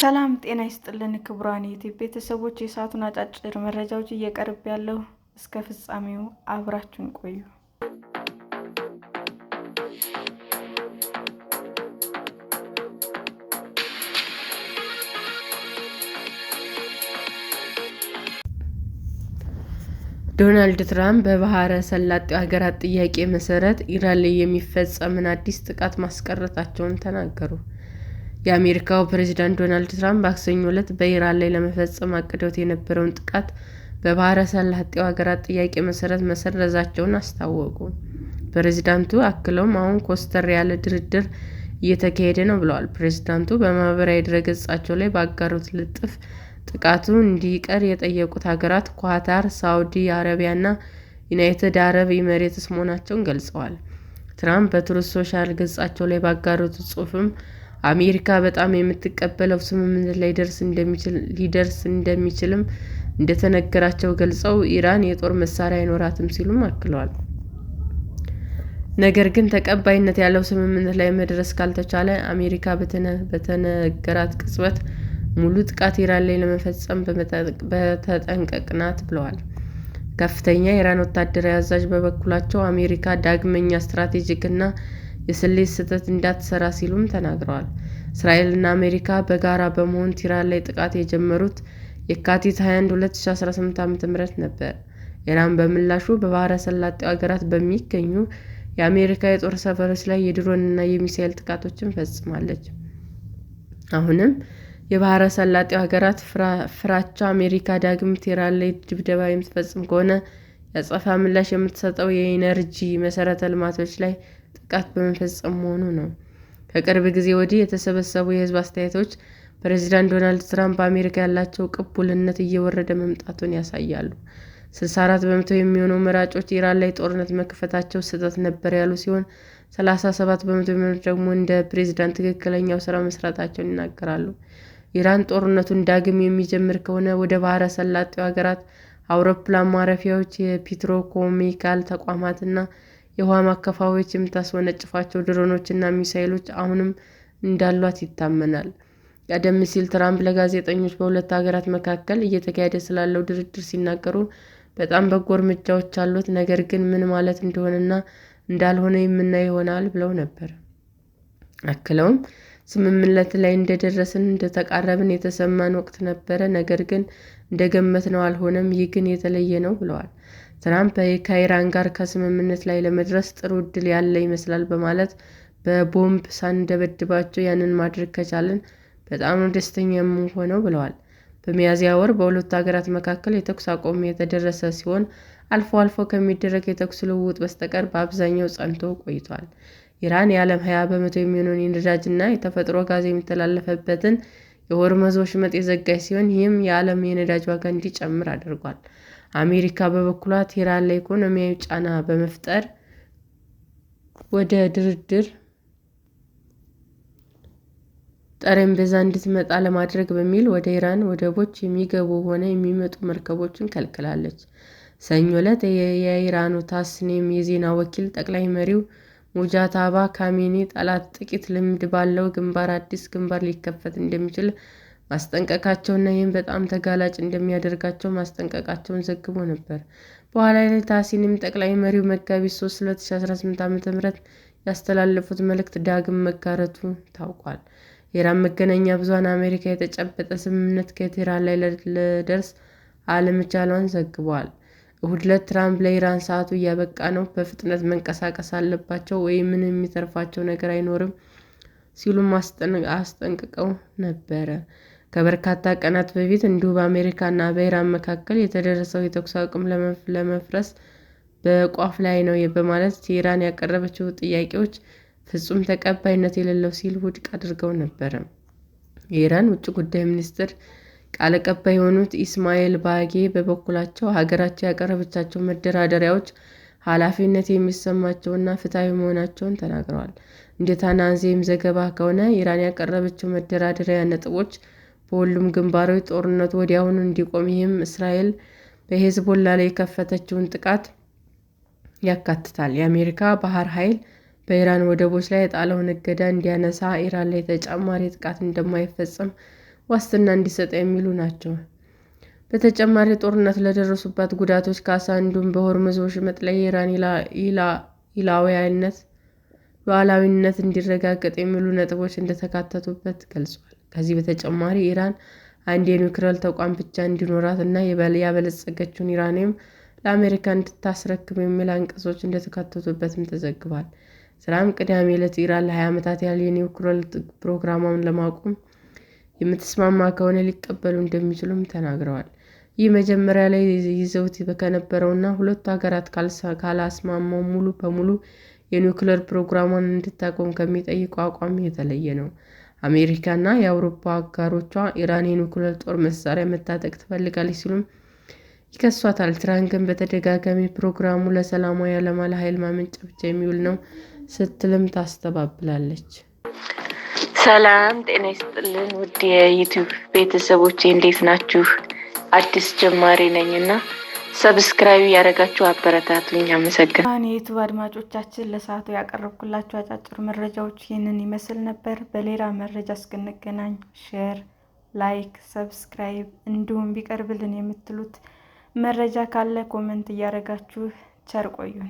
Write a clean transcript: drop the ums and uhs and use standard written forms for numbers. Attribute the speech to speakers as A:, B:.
A: ሰላም ጤና ይስጥልን ክቡራን የዩቲዩብ ቤተሰቦች፣ የሰዓቱን አጫጭር መረጃዎች እየቀርብ ያለው እስከ ፍጻሜው አብራችሁን ቆዩ። ዶናልድ ትራምፕ በባሕረ ሰላጤው ሀገራት ጥያቄ መሠረት ኢራን ላይ የሚፈጸምን አዲስ ጥቃት ማስቀረታቸውን ተናገሩ። የአሜሪካው ፕሬዝዳንት ዶናልድ ትራምፕ ማክሰኞ ዕለት በኢራን ላይ ለመፈጸም አቅደውት የነበረውን ጥቃት በባሕረ ሰላጤው ሀገራት ጥያቄ መሠረት መሰረዛቸውን አስታወቁ። ፕሬዝዳንቱ አክለውም አሁን ኮስተር ያለ ድርድር እየተካሄደ ነው ብለዋል። ፕሬዝዳንቱ በማኅበራዊ ድረ-ገጻቸው ላይ ባጋሩት ልጥፍ ጥቃቱ እንዲቀር የጠየቁት ሀገራት ኳታር፣ ሳዑዲ አረቢያና ዩናይትድ አረብ ኤሚሬትስ መሆናቸውን ገልጸዋል። ትራምፕ በትሩዝ ሶሻል ገጻቸው ላይ ባጋሩት ጽሑፍም አሜሪካ በጣም የምትቀበለው ስምምነት ላይ ሊደርስ እንደሚችልም እንደተነገራቸው ገልጸው ኢራን የጦር መሳሪያ አይኖራትም ሲሉም አክለዋል። ነገር ግን ተቀባይነት ያለው ስምምነት ላይ መድረስ ካልተቻለ አሜሪካ በተነገራት ቅጽበት ሙሉ ጥቃት ኢራን ላይ ለመፈጸም በተጠንቀቅ ናት ብለዋል። ከፍተኛ የኢራን ወታደራዊ አዛዥ በበኩላቸው አሜሪካ ዳግመኛ ስትራቴጂክና የስሌት ስህተት እንዳትሠራ ሲሉም ተናግረዋል። እስራኤልና አሜሪካ በጋራ በመሆን ኢራን ላይ ጥቃት የጀመሩት የካቲት 21 2018 ዓ.ም ነበር። ኢራን በምላሹ በባሕረ ሰላጤው ሀገራት በሚገኙ የአሜሪካ የጦር ሰፈሮች ላይ የድሮንና የሚሳኤል ጥቃቶችን ፈጽማለች። አሁንም የባሕረ ሰላጤው ሀገራት ፍራቻ አሜሪካ ዳግም ኢራን ላይ ድብደባ የምትፈጽም ከሆነ የአጸፋ ምላሽ የምትሰጠው የኢነርጂ መሠረተ ልማቶች ላይ ጥቃት በመፈጸም መሆኑ ነው። ከቅርብ ጊዜ ወዲህ የተሰበሰቡ የሕዝብ አስተያየቶች ፕሬዝዳንት ዶናልድ ትራምፕ በአሜሪካ ያላቸው ቅቡልነት እየወረደ መምጣቱን ያሳያሉ። 64 በመቶ የሚሆኑ መራጮች ኢራን ላይ ጦርነት መክፈታቸው ስህተት ነበር ያሉ ሲሆን 37 በመቶ የሚሆኑት ደግሞ እንደ ፕሬዝዳንት ትክክለኛው ሥራ መስራታቸውን ይናገራሉ። ኢራን ጦርነቱን ዳግም የሚጀምር ከሆነ ወደ ባሕረ ሰላጤው ሀገራት አውሮፕላን ማረፊያዎች፣ የፔትሮኬሚካል ተቋማትና የውሃ ማከፋፈያዎች የምታስወነጭፋቸው ድሮኖችና ሚሳኤሎች አሁንም እንዳሏት ይታመናል። ቀደም ሲል ትራምፕ ለጋዜጠኞች በሁለቱ ሀገራት መካከል እየተካሄደ ስላለው ድርድር ሲናገሩ በጣም በጎ እርምጃዎች አሉት፣ ነገር ግን ምን ማለት እንደሆነና እንዳልሆነ የምናየው ይሆናል ብለው ነበር። አክለውም ስምምነት ላይ እንደደረስን እንደተቃረብን የተሰማን ወቅት ነበረ፣ ነገር ግን እንደገመትነው አልሆነም፣ ይህ ግን የተለየ ነው ብለዋል። ትራምፕ ከኢራን ጋር ከስምምነት ላይ ለመድረስ ጥሩ ዕድል ያለ ይመስላል በማለት በቦምብ ሳንደበድባቸው ያንን ማድረግ ከቻልን በጣም ነው ደስተኛ የምንሆነው ብለዋል። በሚያዝያ ወር በሁለቱ ሀገራት መካከል የተኩስ አቁም የተደረሰ ሲሆን አልፎ አልፎ ከሚደረግ የተኩስ ልውውጥ በስተቀር በአብዛኛው ጸንቶ ቆይቷል። ኢራን የዓለም 20 በመቶ የሚሆነውን የነዳጅና የተፈጥሮ ጋዝ የሚተላለፍበትን የሆርሙዝ ወሽመጥ የዘጋች ሲሆን ይህም የዓለም የነዳጅ ዋጋ እንዲጨምር አድርጓል። አሜሪካ በበኩሏ ኢራን ላይ ኢኮኖሚያዊ ጫና በመፍጠር ወደ ድርድር ጠረጴዛ እንድትመጣ ለማድረግ በሚል ወደ ኢራን ወደቦች የሚገቡ ሆነ የሚመጡ መርከቦችን ከልክላለች። ሰኞ ዕለት የኢራኑ ታስኒም የዜና ወኪል ጠቅላይ መሪው ሙጃታባ ካሜኒ ጠላት ጥቂት ልምድ ባለው ግንባር አዲስ ግንባር ሊከፈት እንደሚችል ማስጠንቀቃቸውና ይህም በጣም ተጋላጭ እንደሚያደርጋቸው ማስጠንቀቃቸውን ዘግቦ ነበር። በኋላ ላይ ታስኒም ጠቅላይ መሪው መጋቢት 3 2018 ዓ.ም ያስተላለፉት መልእክት ዳግም መጋረቱ ታውቋል። የኢራን መገናኛ ብዙኃን አሜሪካ የተጨበጠ ስምምነት ከቴህራን ላይ ልደርስ አለመቻሏን ዘግበዋል። እሁድ ዕለት ትራምፕ ለኢራን ሰዓቱ እያበቃ ነው፣ በፍጥነት መንቀሳቀስ አለባቸው ወይም ምንም የሚተርፋቸው ነገር አይኖርም ሲሉም አስጠንቅቀው ነበረ። ከበርካታ ቀናት በፊት እንዲሁ በአሜሪካና በኢራን መካከል የተደረሰው የተኩስ አቁም ለመፍረስ በቋፍ ላይ ነው በማለት ኢራን ያቀረበችው ጥያቄዎች ፍጹም ተቀባይነት የሌለው ሲል ውድቅ አድርገው ነበር። የኢራን ውጭ ጉዳይ ሚኒስትር ቃል አቀባይ የሆኑት ኢስማኤል ባጌ በበኩላቸው ሀገራቸው ያቀረበቻቸው መደራደሪያዎች ኃላፊነት የሚሰማቸውና ፍትሐዊ መሆናቸውን ተናግረዋል። እንደ ታናዜም ዘገባ ከሆነ ኢራን ያቀረበችው መደራደሪያ ነጥቦች በሁሉም ግንባሮች ጦርነቱ ወዲያውኑ እንዲቆም፣ ይህም እስራኤል በሄዝቦላ ላይ የከፈተችውን ጥቃት ያካትታል። የአሜሪካ ባህር ኃይል በኢራን ወደቦች ላይ የጣለውን እገዳ እንዲያነሳ፣ ኢራን ላይ ተጨማሪ ጥቃት እንደማይፈጸም ዋስትና እንዲሰጥ የሚሉ ናቸው። በተጨማሪ ጦርነት ለደረሱባት ጉዳቶች ካሳ እንዲሁም በሆርሙዝ ወሽመጥ ላይ የኢራን ሉዓላዊነት እንዲረጋገጥ የሚሉ ነጥቦች እንደተካተቱበት ገልጿል። ከዚህ በተጨማሪ ኢራን አንድ የኒውክሌር ተቋም ብቻ እንዲኖራት እና ያበለጸገችውን ዩራኒየም ለአሜሪካ እንድታስረክብ የሚሉ አንቀጾች እንደተካተቱበትም ተዘግቧል። ትራምፕ ቅዳሜ ዕለት ኢራን ለ20 ዓመታት ያህል የኒውክሌር ፕሮግራሟን ለማቆም የምትስማማ ከሆነ ሊቀበሉ እንደሚችሉም ተናግረዋል። ይህ መጀመሪያ ላይ ይዘውት ከነበረውና ሁለቱ ሀገራት ካላስማማው ሙሉ በሙሉ የኒውክሌር ፕሮግራሟን እንድታቆም ከሚጠይቀው አቋም የተለየ ነው። አሜሪካና የአውሮፓ አጋሮቿ ኢራን የኒውክሌር ጦር መሳሪያ መታጠቅ ትፈልጋለች ሲሉም ይከሷታል። ትራምፕ ግን በተደጋጋሚ ፕሮግራሙ ለሰላማዊ ዓላማ ለኃይል ማመንጫ ብቻ የሚውል ነው ስትልም ታስተባብላለች። ሰላም ጤና ይስጥልን ውድ የዩቲዩብ ቤተሰቦቼ እንዴት ናችሁ? አዲስ ጀማሪ ነኝና ሰብስክራይብ ያደረጋችሁ አበረታቱኝ። አመሰግናለሁ። የዩቲዩብ አድማጮቻችን ለሰዓቱ ያቀረብኩላችሁ አጫጭር መረጃዎች ይህንን ይመስል ነበር። በሌላ መረጃ እስክንገናኝ ሼር፣ ላይክ፣ ሰብስክራይብ እንዲሁም ቢቀርብልን የምትሉት መረጃ ካለ ኮሜንት እያደረጋችሁ ቸር ቆዩን።